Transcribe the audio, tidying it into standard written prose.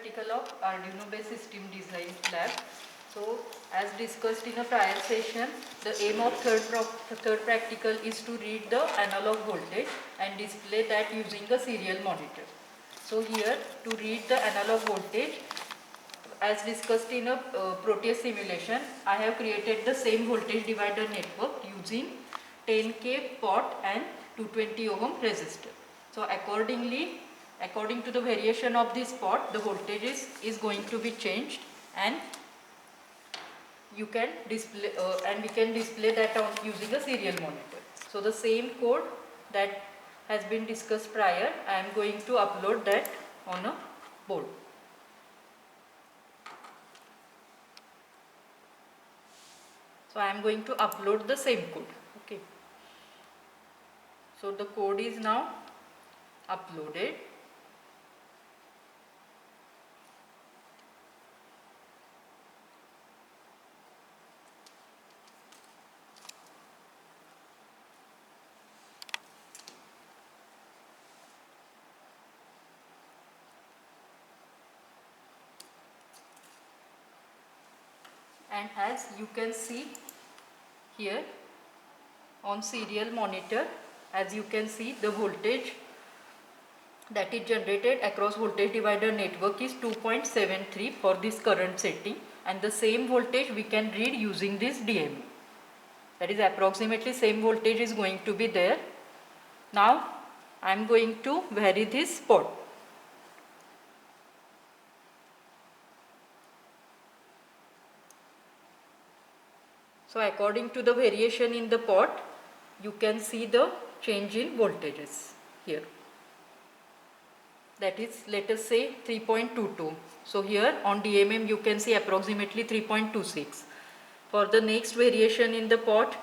practical of Arduino based system design lab. So as discussed in a prior session, the aim of third practical is to read the analog voltage and display that using a serial monitor. So here to read the analog voltage, as discussed in a Proteus simulation, I have created the same voltage divider network using 10K pot and 220 ohm resistor. So according to the variation of this pot, the voltage is going to be changed, and you can display and we can display that on using a serial monitor. So the same code that has been discussed prior, I am going to upload that on a board. So I am going to upload the same code. Okay. So the code is now uploaded. And as you can see here on serial monitor, as you can see, the voltage that is generated across voltage divider network is 2.73 for this current setting, and the same voltage we can read using this DMA. That is approximately same voltage is going to be there. Now I am going to vary this pot. So according to the variation in the pot, you can see the change in voltages here. That is, let us say 3.22. So here on DMM you can see approximately 3.26. For the next variation in the pot,